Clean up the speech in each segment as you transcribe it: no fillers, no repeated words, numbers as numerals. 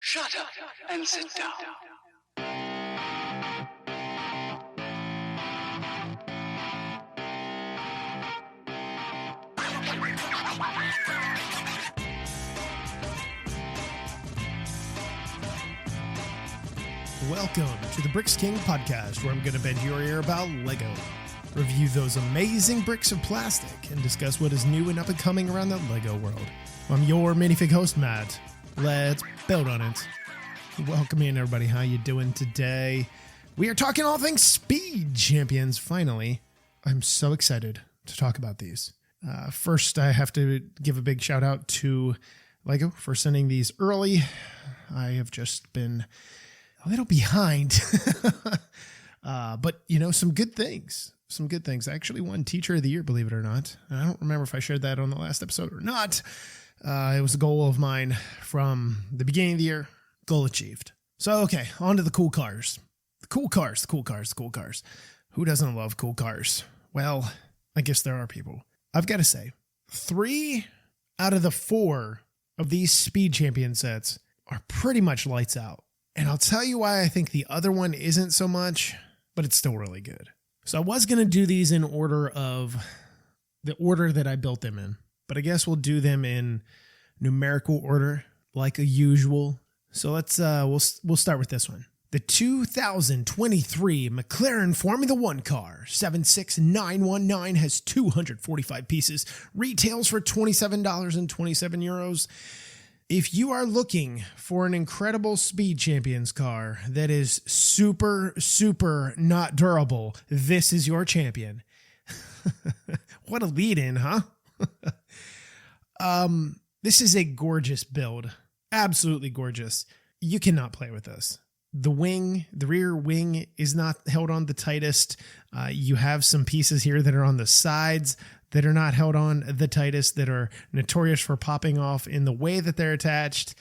Shut up and sit down. Welcome to the Bricks King podcast, where I'm going to bend your ear about Lego, review those amazing bricks of plastic, and discuss what is new and up and coming around the Lego world. I'm your minifig host, Matt. Let's build on it. Welcome in, everybody. How you doing today? We are talking all things Speed Champions, finally. I'm so excited to talk about these. First, I have to give a big shout out to Lego for sending these early. I have just been a little behind, but some good things. I actually won Teacher of the Year, believe it or not. I don't remember if I shared that on the last episode or not. It was a goal of mine from the beginning of the year. Goal achieved. So, okay, on to the cool cars. The cool cars. Who doesn't love cool cars? Well, I guess there are people. I've got to say, 3 out of the 4 of these Speed Champion sets are pretty much lights out. And I'll tell you why I think the other one isn't so much, but it's still really good. So I was going to do these in order of the order that I built them in, but I guess we'll do them in numerical order like a usual. So let's we'll start with this one. The 2023 McLaren Formula One car 76919 has 245 pieces, retails for €27.27. If you are looking for an incredible Speed Champions car that is super, super not durable, this is your champion. What a lead-in, huh? This is a gorgeous build. Absolutely gorgeous. You cannot play with this. The rear wing is not held on the tightest. You have some pieces here that are on the sides that are not held on the tightest, that are notorious for popping off in the way that they're attached.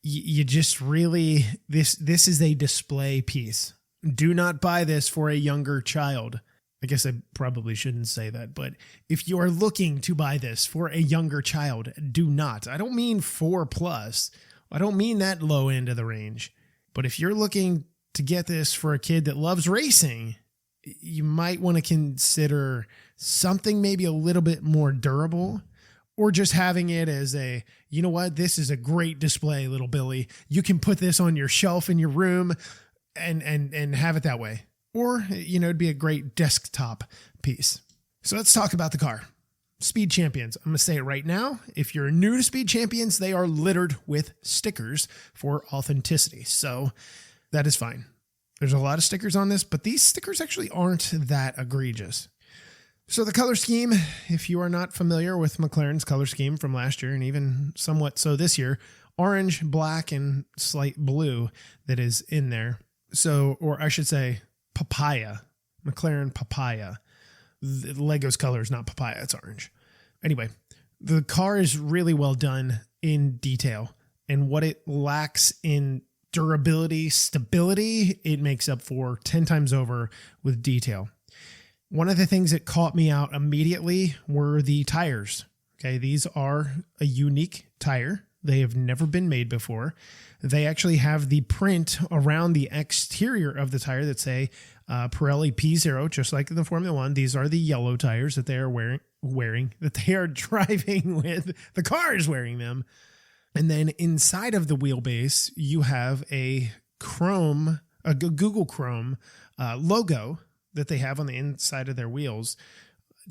You just really, this is a display piece. Do not buy this for a younger child. I guess I probably shouldn't say that, but if you are looking to buy this for a younger child, do not. I don't mean 4+. I don't mean that low end of the range. But if you're looking to get this for a kid that loves racing, you might want to consider something maybe a little bit more durable, or just having it as a, you know what, this is a great display, little Billy. You can put this on your shelf in your room and have it that way. Or, it'd be a great desktop piece. So let's talk about the car. Speed Champions. I'm going to say it right now. If you're new to Speed Champions, they are littered with stickers for authenticity. So that is fine. There's a lot of stickers on this, but these stickers actually aren't that egregious. So the color scheme, if you are not familiar with McLaren's color scheme from last year, and even somewhat so this year, orange, black, and slight blue that is in there. So, or I should say papaya, McLaren papaya. The Lego's color is not papaya, it's orange. Anyway, the car is really well done in detail, and what it lacks in durability, stability, it makes up for 10 times over with detail. One of the things that caught me out immediately were the tires. Okay, these are a unique tire. They have never been made before. They actually have the print around the exterior of the tire that say Pirelli P0, just like in the Formula One. These are the yellow tires that they are wearing, that they are driving with. The car is wearing them. And then inside of the wheelbase, you have a Google Chrome logo that they have on the inside of their wheels,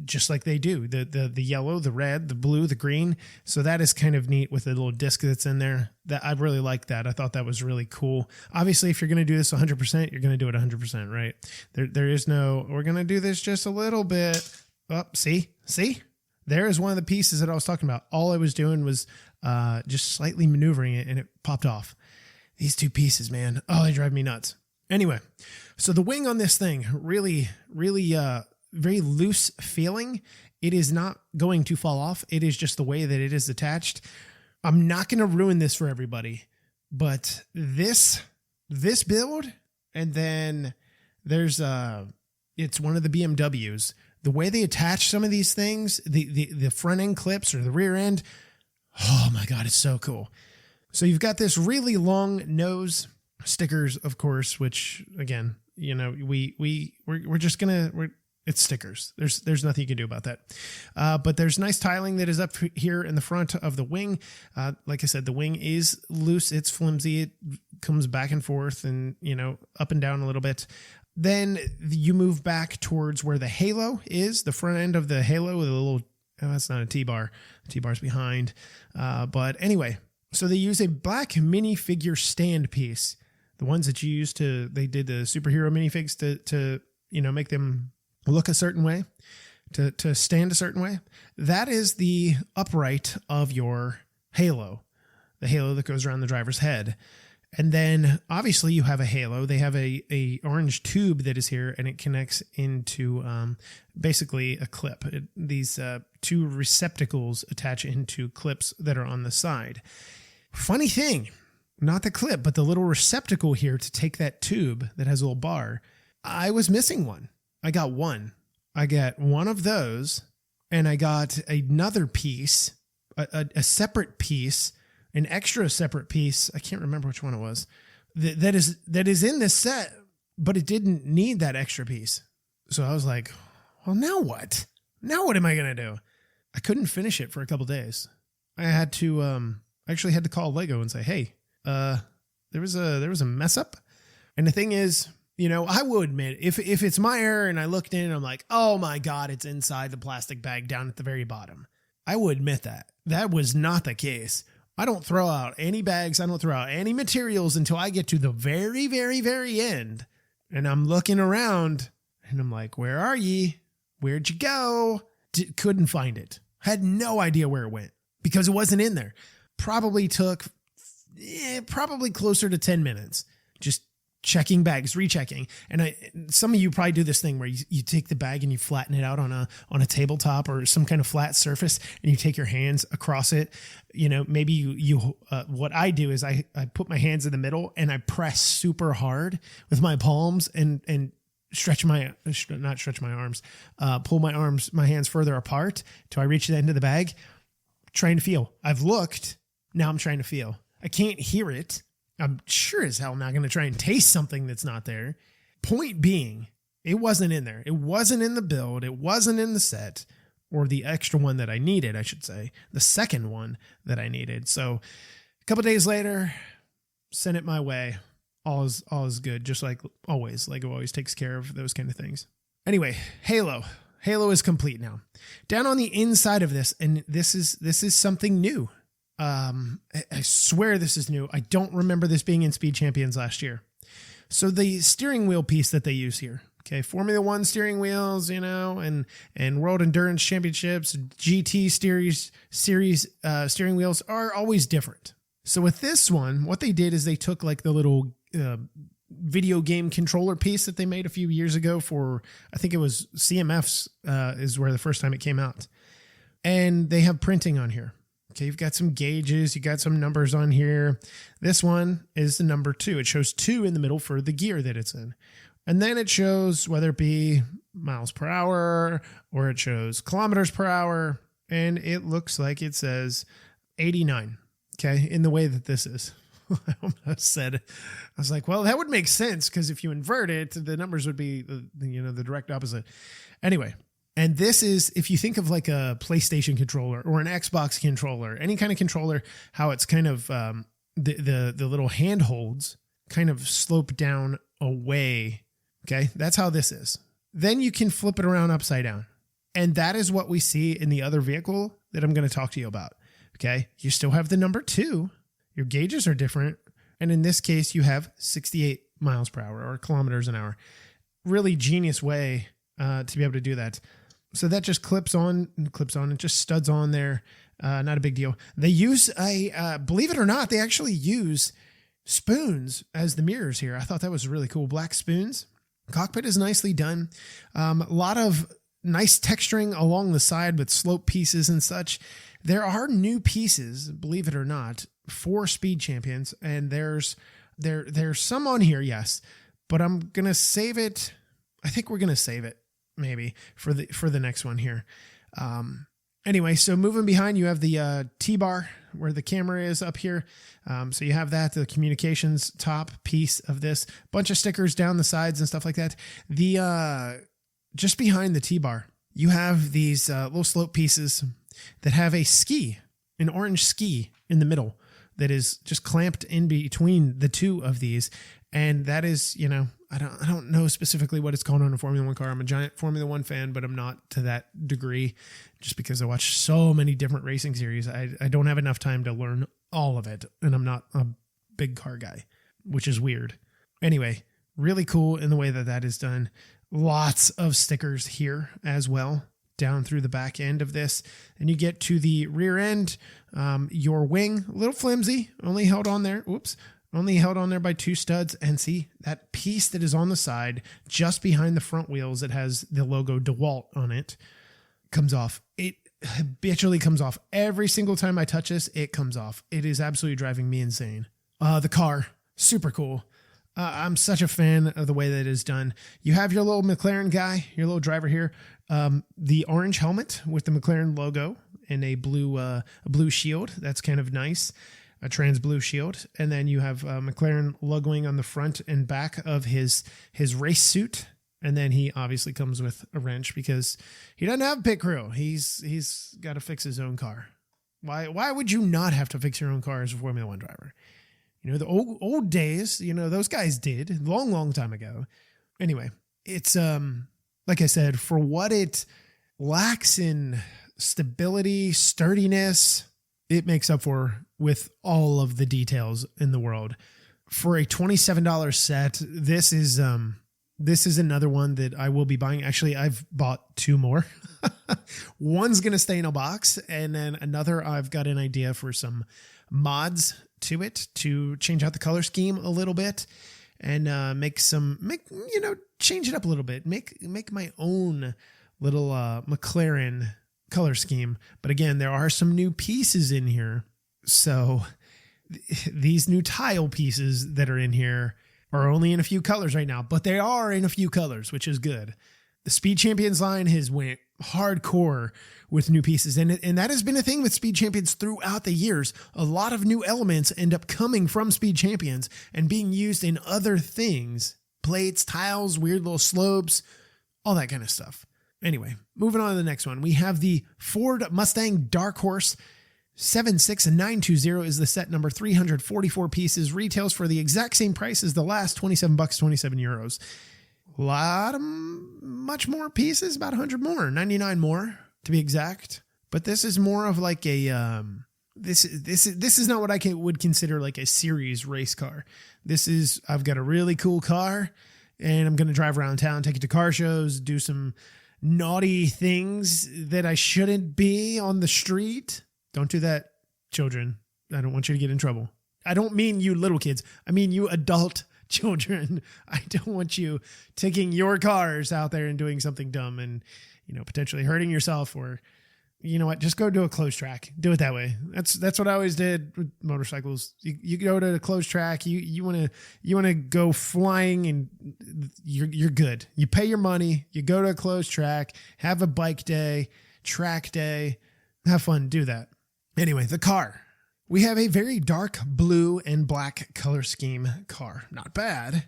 just like they do. The yellow, the red, the blue, the green. So that is kind of neat with the little disc that's in there. That I really like that. I thought that was really cool. Obviously, if you're going to do this 100%, you're going to do it 100%, right? There is no, we're going to do this just a little bit. Oh, see? There is one of the pieces that I was talking about. All I was doing was just slightly maneuvering it, and it popped off. These 2 pieces, man. Oh, they drive me nuts. Anyway, so the wing on this thing, really, very loose feeling. It is not going to fall off. It is just the way that it is attached. I'm not going to ruin this for everybody, but this build, and then there's it's one of the BMWs. The way they attach some of these things, the front end clips or the rear end, oh my God, it's so cool. So you've got this really long nose, stickers, of course, which again, we're just it's stickers. There's nothing you can do about that. But there's nice tiling that is up here in the front of the wing. Like I said, the wing is loose. It's flimsy. It comes back and forth and, up and down a little bit. Then you move back towards where the halo is, the front end of the halo with a little, that's not a T-bar. The T-bar's behind. But anyway, so they use a black minifigure stand piece. The ones that you use they did the superhero minifigs to make them look a certain way, to stand a certain way. That is the upright of your halo, the halo that goes around the driver's head. And then obviously you have a halo. They have a orange tube that is here, and it connects into basically a clip. These two receptacles attach into clips that are on the side. Funny thing, not the clip, but the little receptacle here to take that tube that has a little bar. I was missing one. I got one. I got one of those, and I got another piece, a separate piece, an extra separate piece. I can't remember which one it was. That is in this set, but it didn't need that extra piece. So I was like, well, now what? Now what am I going to do? I couldn't finish it for a couple days. I had to actually had to call Lego and say, hey, there was a mess up. And the thing is, I will admit, if it's my error and I looked in and I'm like, oh my God, it's inside the plastic bag down at the very bottom, I will admit that. That was not the case. I don't throw out any bags. I don't throw out any materials until I get to the very, very, very end. And I'm looking around and I'm like, where are ye? Where'd you go? Couldn't find it. Had no idea where it went because it wasn't in there. Probably took closer to 10 minutes. Just checking bags, rechecking. And some of you probably do this thing where you take the bag and you flatten it out on a tabletop or some kind of flat surface, and you take your hands across it. Maybe you what I do is I put my hands in the middle and I press super hard with my palms and pull my hands further apart till I reach the end of the bag, trying to feel. I've looked, now I'm trying to feel. I can't hear it. I'm sure as hell not going to try and taste something that's not there. Point being, it wasn't in there. It wasn't in the build. It wasn't in the set, or the extra one that I needed, I should say. The second one that I needed. So a couple days later, sent it my way. All is good. Just like always. Lego always takes care of those kind of things. Anyway, Halo. Halo is complete now. Down on the inside of this, and this is something new. I swear this is new. I don't remember this being in Speed Champions last year. So the steering wheel piece that they use here, okay, Formula One steering wheels, and World Endurance Championships, GT series steering wheels are always different. So with this one, what they did is they took like the little video game controller piece that they made a few years ago for, I think it was CMF's, is where the first time it came out. And they have printing on here. Okay, you've got some gauges, you got some numbers on here. This one is the number 2. It shows 2 in the middle for the gear that it's in. And then it shows whether it be miles per hour or it shows kilometers per hour. And it looks like it says 89, okay, in the way that this is. I almost said, I was like, well, that would make sense because if you invert it, the numbers would be, the direct opposite. Anyway. And this is, if you think of like a PlayStation controller or an Xbox controller, any kind of controller, how it's kind of the little handholds kind of slope down away. Okay, that's how this is. Then you can flip it around upside down. And that is what we see in the other vehicle that I'm going to talk to you about. Okay, you still have the number 2. Your gauges are different. And in this case, you have 68 miles per hour or kilometers an hour. Really genius way to be able to do that. So that just clips on, it just studs on there. Not a big deal. They use believe it or not, they actually use spoons as the mirrors here. I thought that was really cool. Black spoons. Cockpit is nicely done. A lot of nice texturing along the side with slope pieces and such. There are new pieces, believe it or not, for Speed Champions. And there's some on here, yes, but I'm going to save it. I think we're going to save it maybe for the next one here. Anyway, so moving behind, you have the T-bar where the camera is up here. So you have that, the communications top piece of this. Bunch of stickers down the sides and stuff like that. The just behind the T-bar, you have these little slope pieces that have a ski, an orange ski in the middle that is just clamped in between the two of these. And that is, you know, I don't know specifically what it's called on a Formula One car. I'm a giant Formula One fan, but I'm not to that degree just because I watch so many different racing series. I don't have enough time to learn all of it. And I'm not a big car guy, which is weird. Anyway, really cool in the way that that is done. Lots of stickers here as well, down through the back end of this. And you get to the rear end, your wing, a little flimsy, only held on there. Only held on there by two studs. And see that piece that is on the side, just behind the front wheels, that has the logo DeWalt on it, comes off. It habitually comes off. Every single time I touch this, it comes off. It is absolutely driving me insane. The car, super cool. I'm such a fan of the way that it is done. You have your little McLaren guy, your little driver here. The orange helmet with the McLaren logo and a blue shield. That's kind of nice. A trans blue shield. And then you have McLaren logoing on the front and back of his race suit. And then he obviously comes with a wrench because he doesn't have a pit crew. He's got to fix his own car. Why would you not have to fix your own car as a Formula One driver? You know, the old days, you know, those guys did long time ago. Anyway, it's, like I said, for what it lacks in stability, sturdiness, it makes up for with all of the details in the world. For a $27 set, this is another one that I will be buying. Actually, I've bought two more. One's going to stay in a box, and then another I've got an idea for some mods to it to change out the color scheme a little bit and change it up a little bit. Make my own little McLaren color scheme. But again, there are some new pieces in here. So these new tile pieces that are in here are only in a few colors right now, but they are in a few colors, which is good. The Speed Champions line has went hardcore with new pieces. And that has been a thing with Speed Champions throughout the years. A lot of new elements end up coming from Speed Champions and being used in other things. Plates, tiles, weird little slopes, all that kind of stuff. Anyway, moving on to the next one. We have the Ford Mustang Dark Horse 76920 is the set number, 344 pieces, retails for the exact same price as the last, $27, 27 euros. Much more pieces, about 100 more, 99 more to be exact. But this is more of like a, this is not what I would consider like a series race car. I've got a really cool car and I'm going to drive around town, take it to car shows, do some naughty things that I shouldn't be on the street. Don't do that, children. I don't want you to get in trouble. I don't mean you little kids. I mean you adult children. I don't want you taking your cars out there and doing something dumb and, potentially hurting yourself, or, you know what, just go to a closed track. Do it that way. That's what I always did with motorcycles. You go to a closed track, you want to go flying and you're good. You pay your money, you go to a closed track, have a bike day, track day, have fun, do that. Anyway, the car. We have a very dark blue and black color scheme car. Not bad.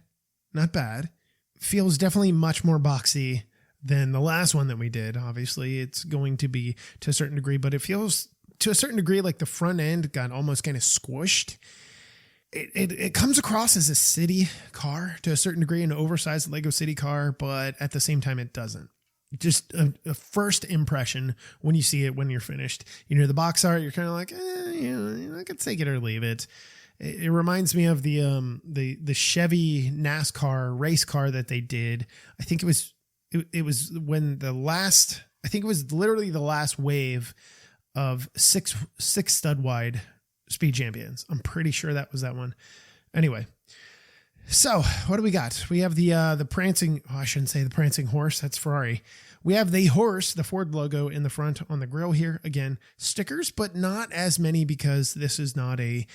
Not bad. Feels definitely much more boxy than the last one that we did. Obviously, it's going to be to a certain degree, but it feels to a certain degree like the front end got almost kind of squished. It comes across as a city car to a certain degree, an oversized Lego City car, but at the same time, it doesn't. Just a first impression when you see it, when you're finished. The box art, you're kind of like, I could take it or leave it. It reminds me of the Chevy NASCAR race car that they did. I think it was when I think it was literally the last wave of six stud wide Speed Champions. I'm pretty sure that was that one. Anyway. So what do we got? We have the prancing, I shouldn't say the prancing horse. That's Ferrari. We have the horse, the Ford logo in the front on the grill here. Again, stickers, but not as many because this is not an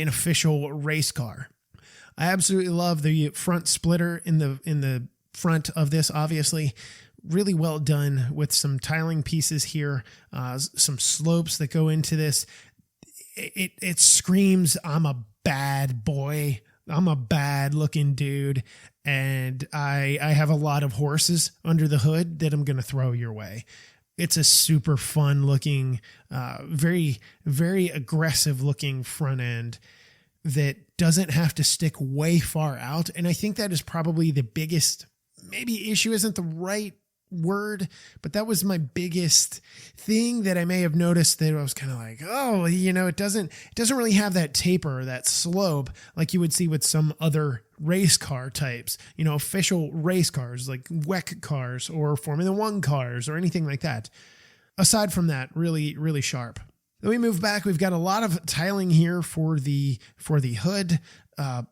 official race car. I absolutely love the front splitter in the front of this. Obviously, really well done with some tiling pieces here, some slopes that go into this. It screams, I'm a bad boy. I'm a bad looking dude. And I have a lot of horses under the hood that I'm going to throw your way. It's a super fun looking, very, very aggressive looking front end that doesn't have to stick way far out. And I think that is probably the biggest, maybe issue isn't the right word, but that was my biggest thing that I may have noticed, that I was kind of like, oh, it doesn't really have that taper or that slope like you would see with some other race car types, official race cars like WEC cars or Formula One cars or anything like that. Aside from that, really, really sharp. Then we move back. We've got a lot of tiling here for the hood,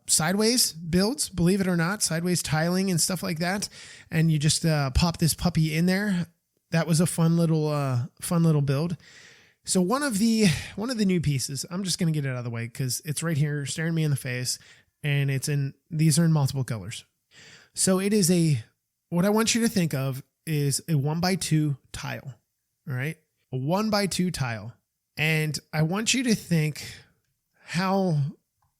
sideways builds, believe it or not, sideways tiling and stuff like that. And you just pop this puppy in there. That was a fun little build. So one of the new pieces, I'm just going to get it out of the way because it's right here staring me in the face, and these are in multiple colors. So it is what I want you to think of is a 1x2 tile. All right. A 1x2 tile. And I want you to think how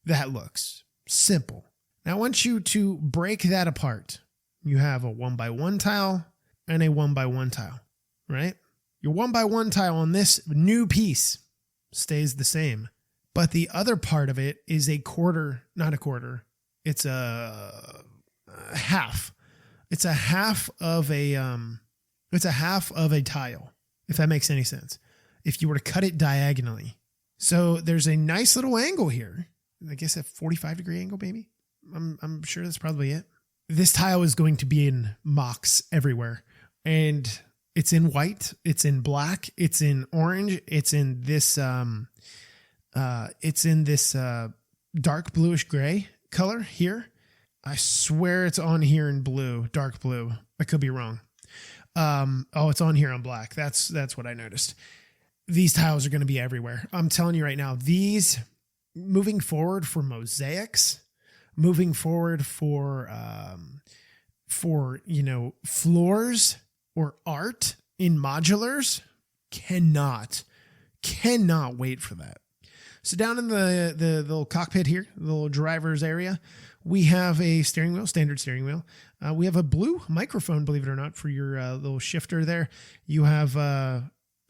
that looks. Simple. Now I want you to break that apart. You have a 1x1 tile and a 1x1 tile, right? Your 1x1 tile on this new piece stays the same, but the other part of it is not a quarter. It's a half. It's a half of a tile, if that makes any sense. If you were to cut it diagonally. So there's a nice little angle here. I guess a 45-degree angle, maybe. I'm sure that's probably it. This tile is going to be in mocks everywhere. And it's in white, it's in black, it's in orange, it's in this dark bluish gray color here. I swear it's on here in blue, dark blue. I could be wrong. It's on here on black. That's what I noticed. These tiles are going to be everywhere. I'm telling you right now, these moving forward for mosaics, moving forward for floors or art in modulars, cannot wait for that. So down in the little cockpit here, the little driver's area, we have a steering wheel, standard steering wheel. We have a blue microphone, believe it or not, for your little shifter there. You have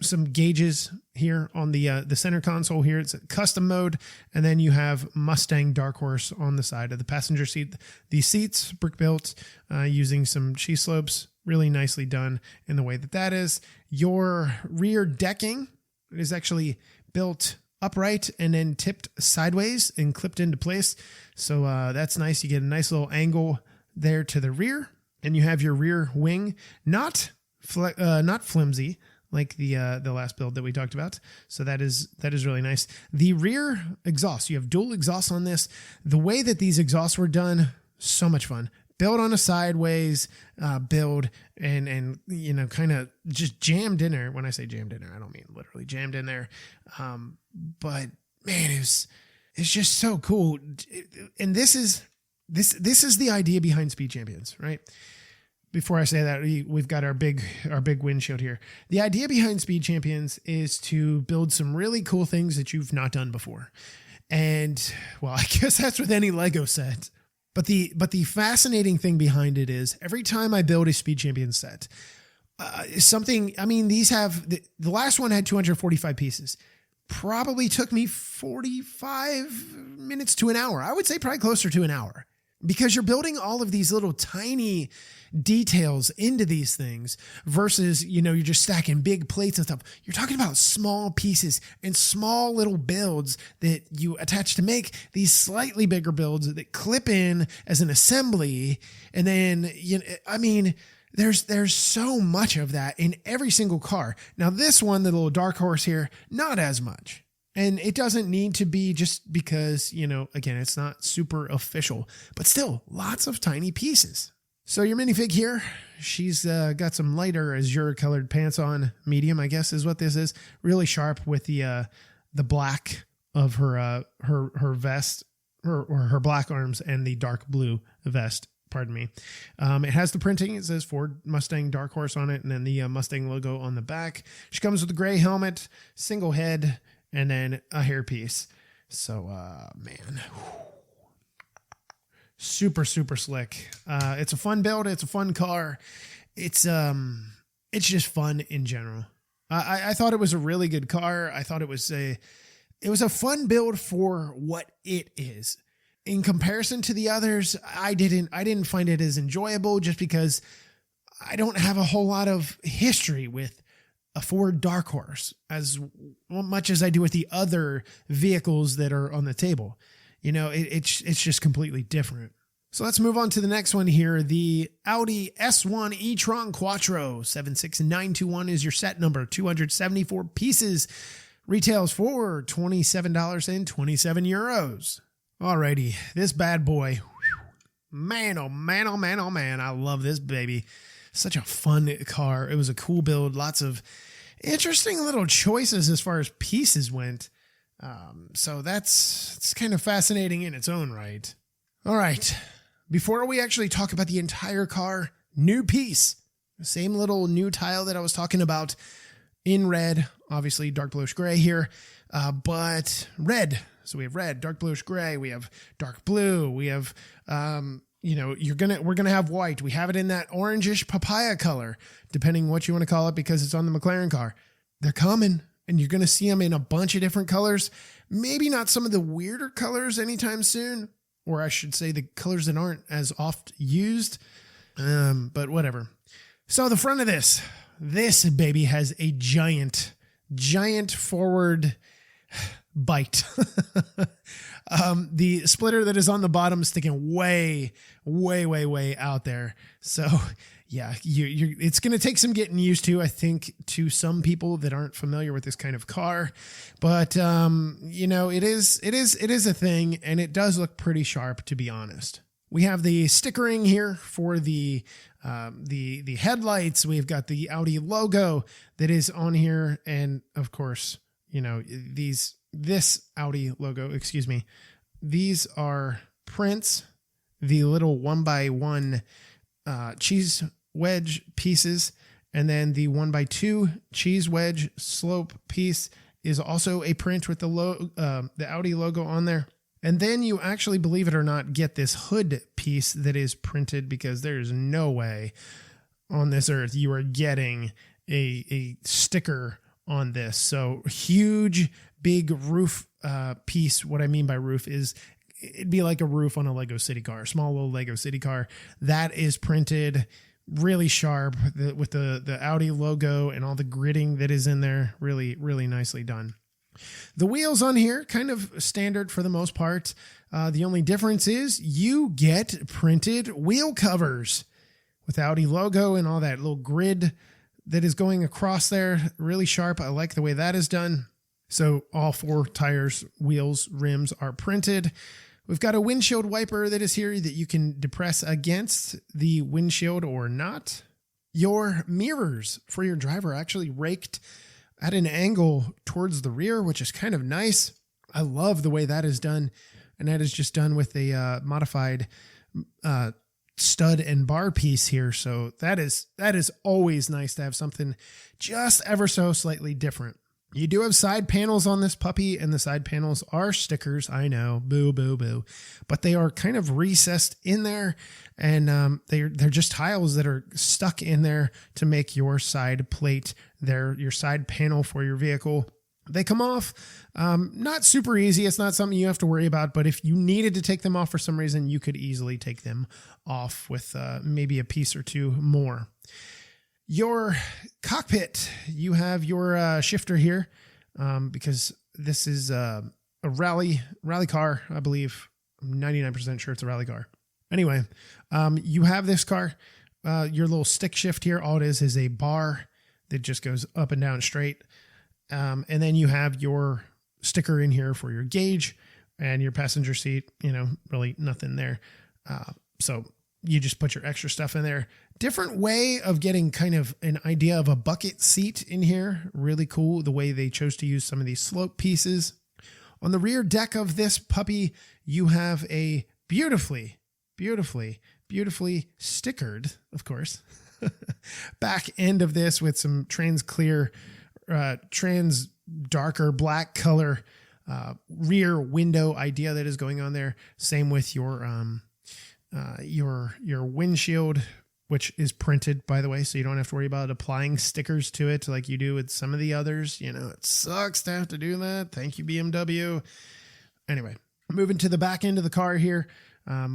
some gauges here on the center console here. It's a custom mode. And then you have Mustang Dark Horse on the side of the passenger seat. The seats, brick built, using some cheese slopes. Really nicely done in the way that is. Your rear decking is actually built upright and then tipped sideways and clipped into place. So that's nice. You get a nice little angle there to the rear, and you have your rear wing, not flimsy like the last build that we talked about. So that is really nice. The rear exhaust, you have dual exhausts on this. The way that these exhausts were done, so much fun. Built on a sideways build and kind of just jammed in there. When I say jammed in there, I don't mean literally jammed in there. But man, it's just so cool. And this is the idea behind Speed Champions, right? Before I say that, we've got our big windshield here. The idea behind Speed Champions is to build some really cool things that you've not done before. And well, I guess that's with any Lego set. But the fascinating thing behind it is every time I build a Speed Champions set, these have, the last one had 245 pieces. Probably took me 45 minutes to an hour. I would say probably closer to an hour. Because you're building all of these little tiny details into these things versus, you're just stacking big plates and stuff. You're talking about small pieces and small little builds that you attach to make these slightly bigger builds that clip in as an assembly. And then, there's so much of that in every single car. Now this one, the little Dark Horse here, not as much. And it doesn't need to be just because, again, it's not super official, but still lots of tiny pieces. So your minifig here, she's got some lighter azure colored pants on, medium, I guess is what this is. Really sharp with the black of her vest or her black arms and the dark blue vest pardon me. It has the printing. It says Ford Mustang Dark Horse on it, and then the Mustang logo on the back. She comes with a gray helmet, single head, and then a hairpiece. So, man, super, super slick. It's a fun build. It's a fun car. It's just fun in general. I thought it was a really good car. I thought it was a fun build for what it is. In comparison to the others, I didn't find it as enjoyable just because I don't have a whole lot of history with a Ford Dark Horse as much as I do with the other vehicles that are on the table. You know, it's just completely different. So let's move on to the next one here. The Audi S1 e-tron Quattro 76921 is your set number. 274 pieces. Retails for €27.27. Alrighty, this bad boy. Man, oh man, oh man, oh man. I love this baby. Such a fun car. It was a cool build. Lots of interesting little choices as far as pieces went. So it's kind of fascinating in its own right. All right. Before we actually talk about the entire car, new piece. Same little new tile that I was talking about in red, obviously dark bluish gray here, but red. So we have red, dark bluish gray. We have dark blue. We have, we're going to have white. We have it in that orangish papaya color, depending what you want to call it, because it's on the McLaren car. They're coming, and you're going to see them in a bunch of different colors. Maybe not some of the weirder colors anytime soon, or I should say the colors that aren't as oft used, but whatever. So the front of this baby has a giant forward bite. The splitter that is on the bottom is sticking way out there. So yeah, it's going to take some getting used to, I think, to some people that aren't familiar with this kind of car. But, it is a thing, and it does look pretty sharp, to be honest. We have the stickering here for the headlights. We've got the Audi logo that is on here. And of course, this Audi logo, these are prints, the little 1x1 cheese wedge pieces, and then the 1x2 cheese wedge slope piece is also a print with the Audi logo on there. And then you actually, believe it or not, get this hood piece that is printed, because there's no way on this earth you are getting a sticker on this. So huge, big roof piece. What I mean by roof is it'd be like a roof on a Lego City car, small little Lego City car. That is printed really sharp with the Audi logo and all the gridding that is in there. Really, really nicely done. The wheels on here, kind of standard for the most part. The only difference is you get printed wheel covers with Audi logo and all that little grid that is going across there. Really sharp. I like the way that is done. So all 4 tires, wheels, rims are printed. We've got a windshield wiper that is here that you can depress against the windshield or not. Your mirrors for your driver are actually raked at an angle towards the rear, which is kind of nice. I love the way that is done. And that is just done with a modified stud and bar piece here. So that is always nice to have something just ever so slightly different. You do have side panels on this puppy, and the side panels are stickers. I know, boo, boo, boo. But they are kind of recessed in there, and they're just tiles that are stuck in there to make your side plate your side panel for your vehicle. They come off, not super easy. It's not something you have to worry about, but if you needed to take them off for some reason, you could easily take them off with maybe a piece or two more. Your cockpit, you have your shifter here, because this is a rally car, I believe. I'm 99% sure it's a rally car. Anyway, you have this car, your little stick shift here. All it is a bar that just goes up and down straight. And then you have your sticker in here for your gauge and your passenger seat, really nothing there. So you just put your extra stuff in there. Different way of getting kind of an idea of a bucket seat in here. Really cool the way they chose to use some of these slope pieces. On the rear deck of this puppy, you have a beautifully beautifully stickered, of course, back end of this with some trans darker black color rear window idea that is going on there. Same with your windshield, which is printed, by the way, so you don't have to worry about applying stickers to it like you do with some of the others. You know, it sucks to have to do that. Thank you, BMW. Anyway, moving to the back end of the car here,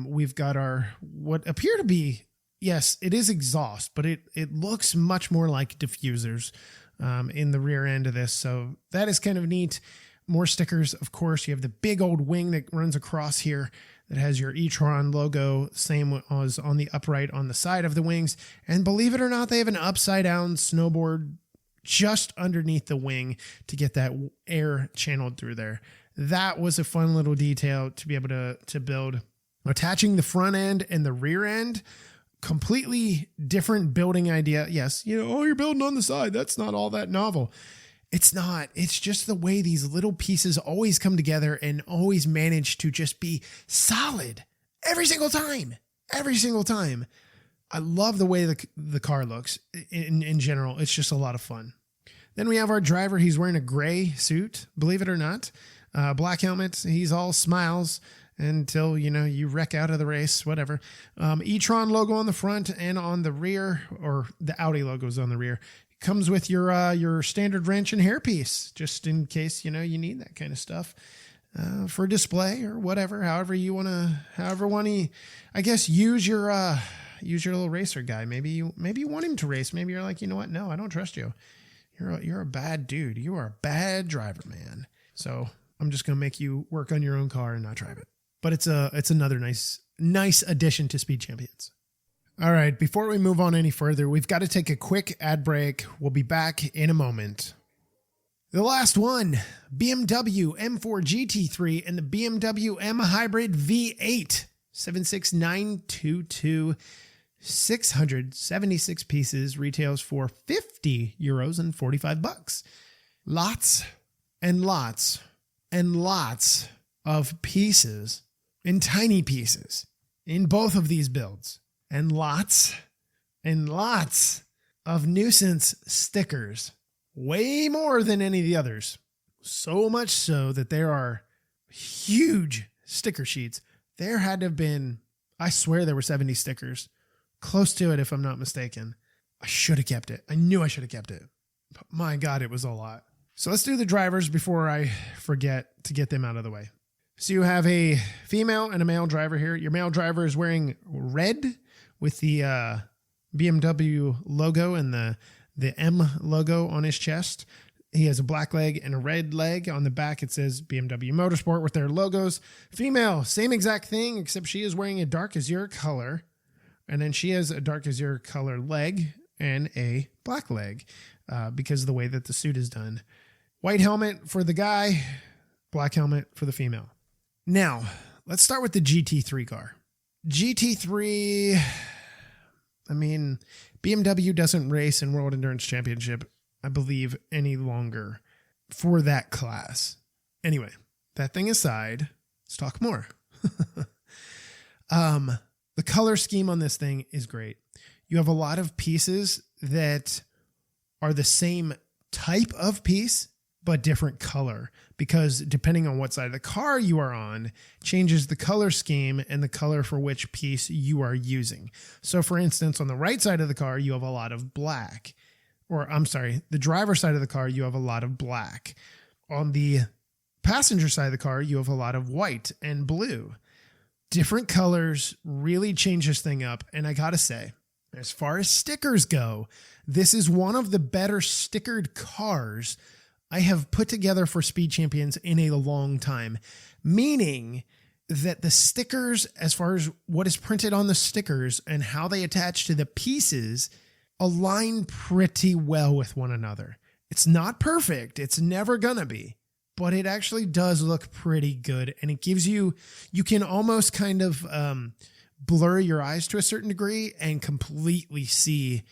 we've got our what appear to be, yes, it is exhaust, but it looks much more like diffusers in the rear end of this. So that is kind of neat. More stickers, of course. You have the big old wing that runs across here that has your e-tron logo, same as on the upright on the side of the wings. And believe it or not, they have an upside down snowboard just underneath the wing to get that air channeled through there. That was a fun little detail to be able to build. Attaching the front end and the rear end, completely different building idea. Yes, you're building on the side. That's not all that novel. It's not. It's just the way these little pieces always come together and always manage to just be solid every single time. Every single time. I love the way the car looks in general. It's just a lot of fun. Then we have our driver. He's wearing a gray suit, believe it or not. Black helmet. He's all smiles until, you wreck out of the race, whatever. e-tron logo on the front and on the rear, or the Audi logo's on the rear. Comes with your standard wrench and hairpiece, just in case, you need that kind of stuff for display or whatever, however you want to, I guess, use your little racer guy. Maybe you want him to race. Maybe you're like, you know what? No, I don't trust you. You're a bad dude. You are a bad driver, man. So I'm just going to make you work on your own car and not drive it. But it's another nice addition to Speed Champions. All right, before we move on any further, we've got to take a quick ad break. We'll be back in a moment. The last one, BMW M4 GT3 and the BMW M Hybrid V8, 76922, 676 pieces, retails for €50 and $45. Lots and lots and lots of pieces, in tiny pieces, in both of these builds. And lots of nuisance stickers. Way more than any of the others. So much so that there are huge sticker sheets. There had to have been, I swear there were 70 stickers. Close to it if I'm not mistaken. I should have kept it. I knew I should have kept it. But my God, it was a lot. So let's do the drivers before I forget to get them out of the way. So you have a female and a male driver here. Your male driver is wearing red with the BMW logo and the M logo on his chest. He has a black leg and a red leg. On the back, it says BMW Motorsport with their logos. Female, same exact thing, except she is wearing a dark azure color. And then she has a dark azure color leg and a black leg because of the way that the suit is done. White helmet for the guy, black helmet for the female. Now, let's start with the GT3 car. GT3, I mean, BMW doesn't race in World Endurance Championship, I believe, any longer for that class. Anyway, that thing aside, let's talk more. The color scheme on this thing is great. You have a lot of pieces that are the same type of piece, but different color, because depending on what side of the car you are on changes the color scheme and the color for which piece you are using. So for instance, on the right side of the car, you have a lot of black, or I'm sorry, the driver's side of the car, you have a lot of black. On the passenger side of the car, you have a lot of white and blue. Different colors really change this thing up. And I gotta say, as far as stickers go, this is one of the better stickered cars I have put together for Speed Champions in a long time, meaning that the stickers, as far as what is printed on the stickers and how they attach to the pieces, align pretty well with one another. It's not perfect. It's never gonna be, but it actually does look pretty good. And it gives you can almost kind of blur your eyes to a certain degree and completely see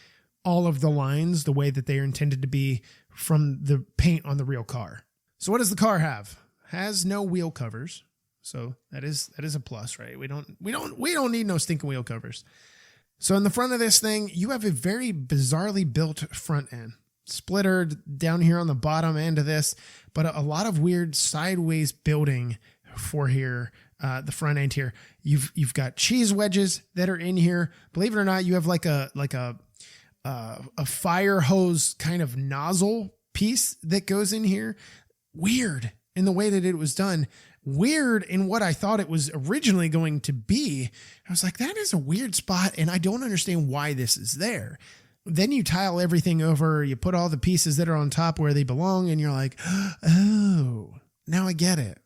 all of the lines the way that they are intended to be from the paint on the real car. So what does the car have? Has no wheel covers. So that is a plus, right? We don't need no stinking wheel covers. So in the front of this thing, you have a very bizarrely built front end. Splitter down here on the bottom end of this, but a lot of weird sideways building for here, the front end here. You've got cheese wedges that are in here. Believe it or not, you have like a fire hose kind of nozzle piece that goes in here. Weird in the way that it was done. Weird in what I thought it was originally going to be. I was like, that is a weird spot, and I don't understand why this is there. Then you tile everything over, you put all the pieces that are on top where they belong, and you're like, oh, now I get it.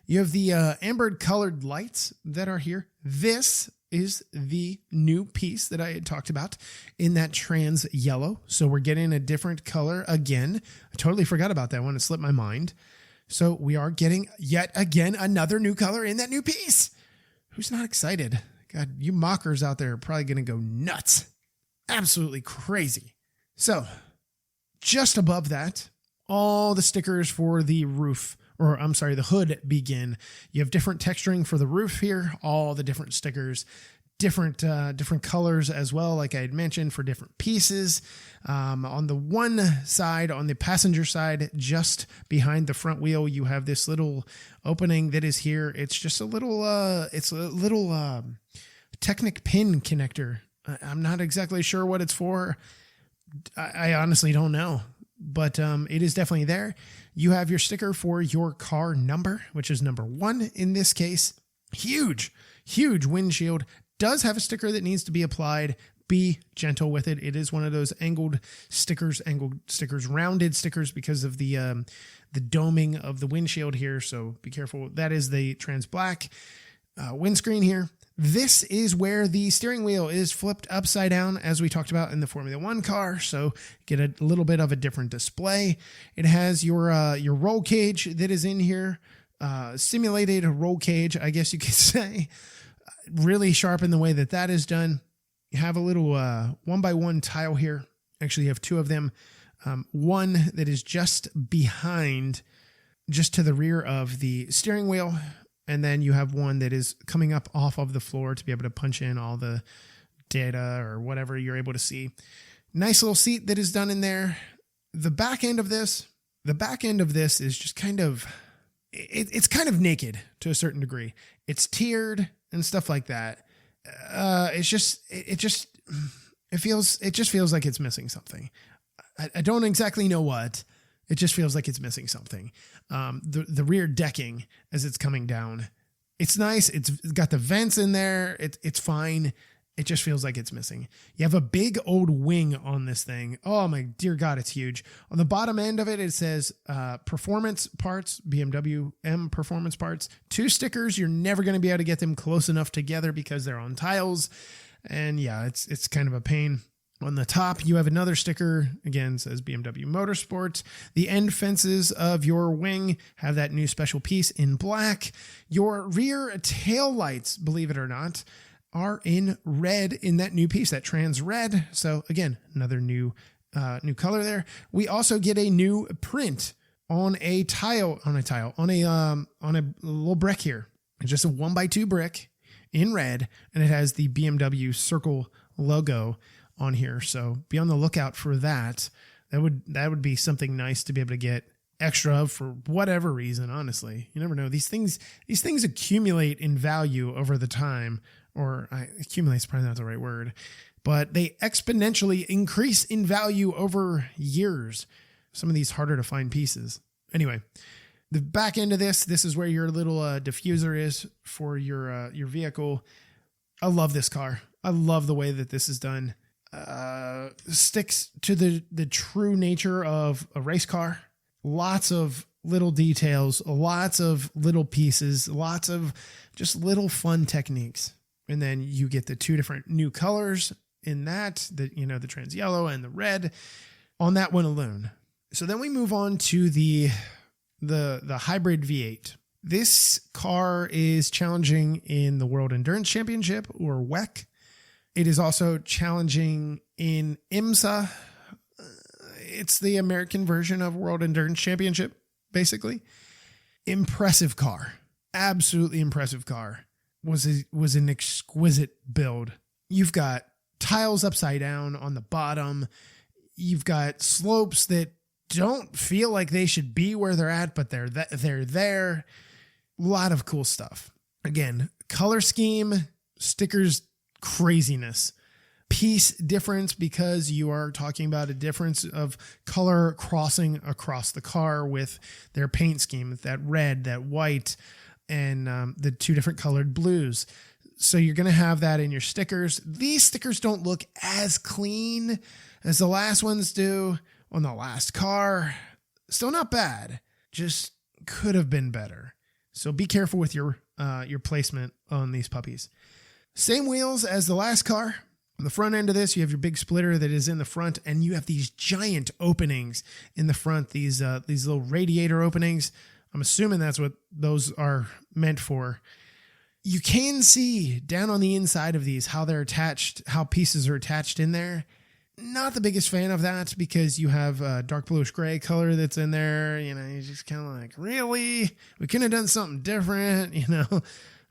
You have the amber colored lights that are here. This is the new piece that I had talked about in that trans yellow. So we're getting a different color again. I totally forgot about that one. It slipped my mind. So we are getting yet again another new color in that new piece. Who's not excited? God, you mockers out there are probably going to go nuts. Absolutely crazy. So just above that, all the stickers for the roof, or I'm sorry, the hood begin. You have different texturing for the roof here, all the different stickers, different colors as well, like I had mentioned, for different pieces. On the one side, on the passenger side, just behind the front wheel, you have this little opening that is here. It's just a little Technic pin connector. I'm not exactly sure what it's for. I honestly don't know, but it is definitely there. You have your sticker for your car number, which is number 1 in this case. Huge windshield. Does have a sticker that needs to be applied. Be gentle with it. It is one of those angled stickers, rounded stickers because of the doming of the windshield here. So be careful. That is the trans black windscreen here. This is where the steering wheel is flipped upside down, as we talked about in the Formula One car. So get a little bit of a different display. It has your roll cage that is in here, simulated roll cage, I guess you could say. Really sharp in the way that is done. You have a little 1x1 tile here. Actually, you have 2 of them. One that is just behind, just to the rear of the steering wheel. And then you have one that is coming up off of the floor to be able to punch in all the data or whatever you're able to see. Nice little seat that is done in there. The back end of this is just kind of, it's kind of naked to a certain degree. It's tiered and stuff like that. It just feels like it's missing something. I don't exactly know what. It just feels like it's missing something. The rear decking as it's coming down, it's nice. It's got the vents in there. It's fine. It just feels like it's missing. You have a big old wing on this thing. Oh my dear God, it's huge. On the bottom end of it, it says performance parts, BMW M performance parts. 2 stickers. You're never going to be able to get them close enough together because they're on tiles. And yeah, it's kind of a pain. On the top, you have another sticker, again, says BMW Motorsports. The end fences of your wing have that new special piece in black. Your rear tail lights, believe it or not, are in red in that new piece, that trans red. So again, another new color there. We also get a new print on a little brick here. It's just a 1x2 brick in red, and it has the BMW circle logo on here. So be on the lookout for that. That would be something nice to be able to get extra of for whatever reason. Honestly, you never know. These things accumulate in value over the time, or accumulate is probably not the right word, but they exponentially increase in value over years. Some of these harder to find pieces. Anyway, the back end of this is where your little diffuser is for your vehicle. I love this car. I love the way that this is done. Sticks to the true nature of a race car. Lots of little details, lots of little pieces, lots of just little fun techniques. And then you get the 2 different new colors in the trans yellow and the red on that one alone. So then we move on to the hybrid V8. This car is challenging in the World Endurance Championship, or WEC. It is also challenging in IMSA. It's the American version of World Endurance Championship, basically. Impressive car. absolutely impressive car. Was an exquisite build. You've got tiles upside down on the bottom. You've got slopes that don't feel like they should be where they're at, but they're there. A lot of cool stuff. Again, color scheme, stickers, craziness. Piece difference, because you are talking about a difference of color crossing across the car with their paint scheme, that red, that white, and the two different colored blues. So you're going to have that in your stickers. These stickers don't look as clean as the last ones do on the last car. Still not bad, just could have been better. So be careful with your placement on these puppies. Same wheels as the last car. On the front end of this, you have your big splitter that is in the front, and you have these giant openings in the front, these little radiator openings. I'm assuming that's what those are meant for. You can see down on the inside of these how they're attached, how pieces are attached in there. Not the biggest fan of that, because you have a dark bluish gray color that's in there. You know, you're just kind of like, really? We could have done something different, you know?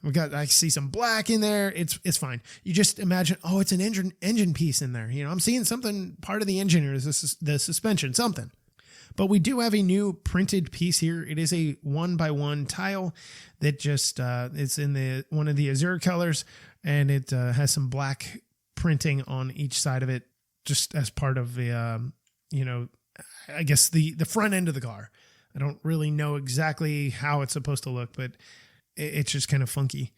I see some black in there. It's fine. You just imagine, oh, it's an engine piece in there. You know, I'm seeing something, part of the engine or the suspension, something. But we do have a new printed piece here. It is a 1x1 tile that just it's in one of the azure colors, and it has some black printing on each side of it, just as part of the I guess the front end of the car. I don't really know exactly how it's supposed to look, but it's just kind of funky.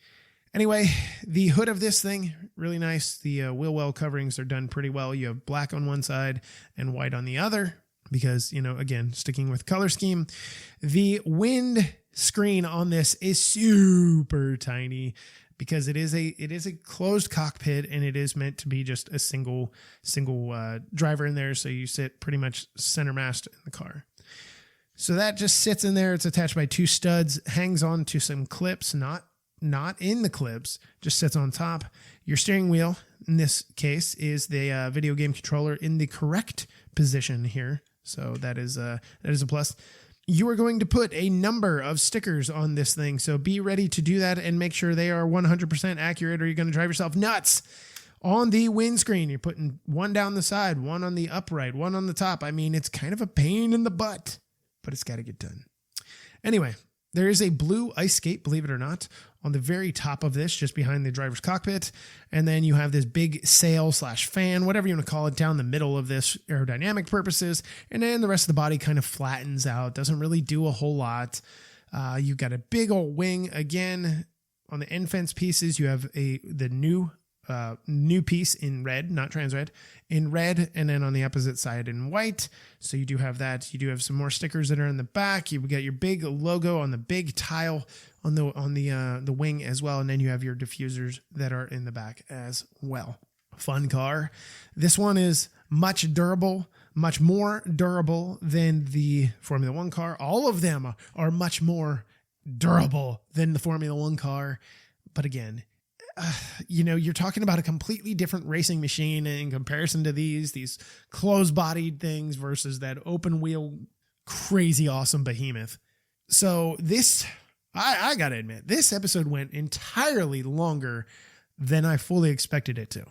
Anyway, the hood of this thing, really nice. The wheel well coverings are done pretty well. You have black on one side and white on the other, because, you know, again, sticking with color scheme. The wind screen on this is super tiny, because it is a closed cockpit, and it is meant to be just a single driver in there. So you sit pretty much center mast in the car. So that just sits in there. It's attached by two studs, hangs on to some clips, not in the clips, just sits on top. Your steering wheel, in this case, is the video game controller in the correct position here. So that is a plus. You are going to put a number of stickers on this thing, so be ready to do that and make sure they are 100% accurate, or you're going to drive yourself nuts. On the windscreen, you're putting one down the side, one on the upright, one on the top. I mean, it's kind of a pain in the butt, but it's got to get done. Anyway, there is a blue ice skate, believe it or not, on the very top of this, just behind the driver's cockpit. And then you have this big sail/fan, whatever you want to call it, down the middle of this, aerodynamic purposes. And then the rest of the body kind of flattens out, doesn't really do a whole lot. You've got a big old wing. Again, on the end fence pieces, you have the new piece in red, not trans red, in red, and then on the opposite side in white. So you do have that. You do have some more stickers that are in the back. You've got your big logo on the big tile on the wing as well, and then you have your diffusers that are in the back as well. Fun car. This one is much more durable than the Formula One car. All of them are much more durable than the Formula One car, but again, you're talking about a completely different racing machine in comparison to these closed-bodied things versus that open-wheel, crazy awesome behemoth. So this, I gotta admit, this episode went entirely longer than I fully expected it to.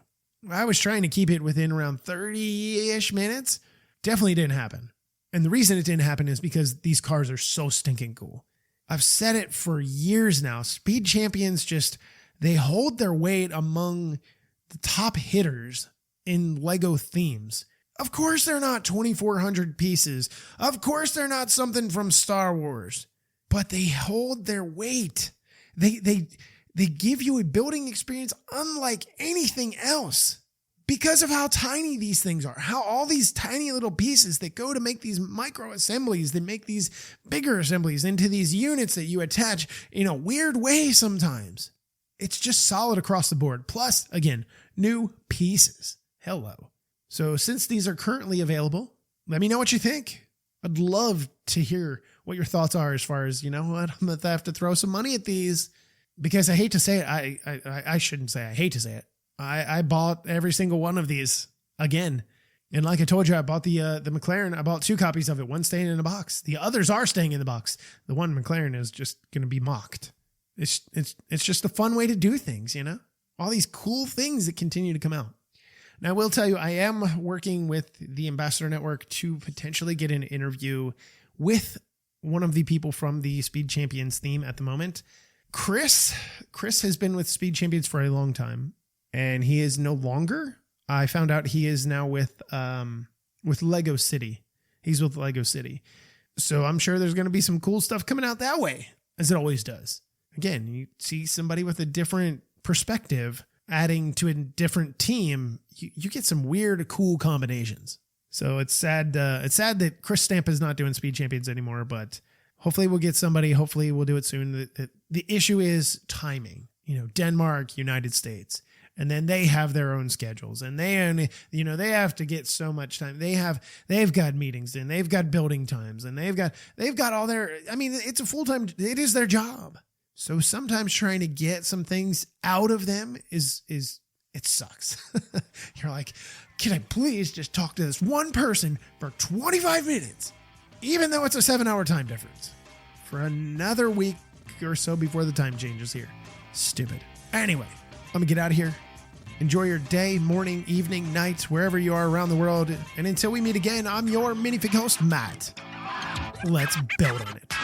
I was trying to keep it within around 30-ish minutes. Definitely didn't happen. And the reason it didn't happen is because these cars are so stinking cool. I've said it for years now. Speed Champions they hold their weight among the top hitters in LEGO themes. Of course they're not 2,400 pieces. Of course they're not something from Star Wars. But they hold their weight. They give you a building experience unlike anything else, because of how tiny these things are, how all these tiny little pieces that go to make these micro assemblies, that make these bigger assemblies into these units that you attach in a weird way sometimes. It's just solid across the board. Plus, again, new pieces. Hello. So since these are currently available, let me know what you think. I'd love to hear what your thoughts are as far as, you know what, I'm going to have to throw some money at these, because I hate to say it. I shouldn't say I hate to say it. I bought every single one of these again. And like I told you, I bought the McLaren. I bought 2 copies of it, one staying in a box. The others are staying in the box. The one McLaren is just going to be mocked. It's just a fun way to do things, you know? All these cool things that continue to come out. Now, I will tell you, I am working with the Ambassador Network to potentially get an interview with one of the people from the Speed Champions theme at the moment. Chris has been with Speed Champions for a long time, and he is no longer. I found out he is now with Lego City. He's with Lego City. So I'm sure there's going to be some cool stuff coming out that way, as it always does. Again, you see somebody with a different perspective adding to a different team, you get some weird, cool combinations. So it's sad. It's sad that Chris Stamp is not doing Speed Champions anymore, but hopefully we'll get somebody. Hopefully we'll do it soon. The issue is timing. You know, Denmark, United States, and then they have their own schedules, and they have to get so much time. They've got meetings, and they've got building times, and they've got all their. I mean, it's a full-time. It is their job. So sometimes trying to get some things out of them is it sucks. You're like, can I please just talk to this one person for 25 minutes, even though it's a 7-hour time difference, for another week or so before the time changes here. Stupid. Anyway, I'm gonna get out of here. Enjoy your day, morning, evening, night, wherever you are around the world. And until we meet again, I'm your minifig host, Matt. Let's build on it.